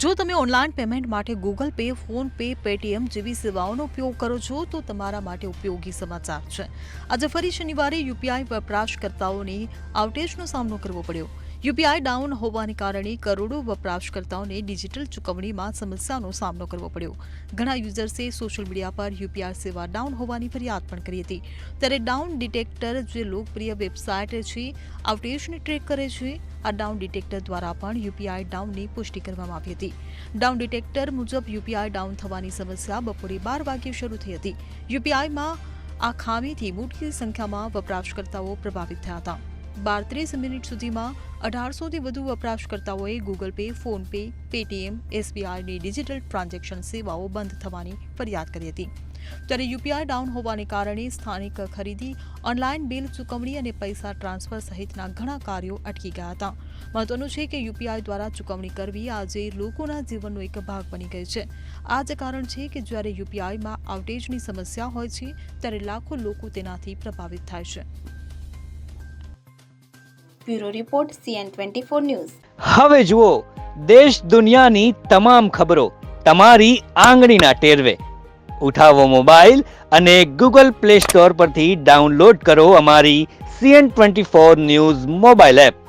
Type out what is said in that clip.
જો તમે online payment માટે Google Pay, PhonePe, Paytm જેવી સેવાઓનો ઉપયોગ કરો છો તો તમારા માટે ઉપયોગી સમાચાર છે. આજે ફરી શનિવારે યુપીઆઈ વપરાશકર્તાઓને આઉટેજનો સામનો કરવો પડ્યો. યુપીઆઈ ડાઉન હોવાને કારણે કરોડો વપરાશકર્તાઓને ડિજિટલ ચૂકવણીમાં સમસ્યાનો સામનો કરવો પડ્યો. ઘણા યુઝર્સે સોશિયલ મીડિયા પર યુપીઆઈ સેવા ડાઉન હોવાની ફરિયાદ પણ કરી હતી. ત્યારે ડાઉન ડિટેક્ટર જે લોકપ્રિય વેબસાઇટ છે આઉટેજને ટ્રેક કરે છે. આ ડાઉન ડિટેક્ટર દ્વારા પણ યુપીઆઈ ડાઉનની પુષ્ટિ કરવામાં આવી હતી. ડાઉન ડિટેક્ટર મુજબ યુપીઆઈ ડાઉન થવાની સમસ્યા બપોરે 12 વાગ્યે શરૂ થઈ હતી. યુપીઆઈમાં આ ખામીથી મોટી સંખ્યામાં વપરાશકર્તાઓ પ્રભાવિત થયા હતા. 12-13 મિનિટ સુધીમાં 1800થી વધુ વપરાશકર્તાઓએ Google Pay, PhonePe, Paytm, એસબીઆઈની ડિજિટલ ટ્રાન્ઝેક્શન સેવાઓ બંધ થવાની ફરિયાદ કરી હતી. ત્યારે યુપીઆઈ ડાઉન હોવાને કારણે સ્થાનિક ખરીદી, ઓનલાઈન બિલ ચૂકવણી અને પૈસા ટ્રાન્સફર સહિતના ઘણા કાર્યો અટકી ગયા હતા. મહત્વનું છે કે યુપીઆઈ દ્વારા ચૂકવણી કરવી આજે લોકોના જીવનનો એક ભાગ બની ગઈ છે. આ જ કારણ છે કે જ્યારે યુપીઆઈમાં આઉટેજની સમસ્યા હોય છે ત્યારે લાખો લોકો તેનાથી પ્રભાવિત થાય છે. Bureau report CN24 news. હવે જુઓ દેશ દુનિયાની તમામ ખબરો તમારી આંગળીના ટેરવે. ઉઠાવો મોબાઈલ અને ગૂગલ પ્લે સ્ટોર પરથી ડાઉનલોડ કરો અમારી CN24 ન્યૂઝ મોબાઈલ એપ.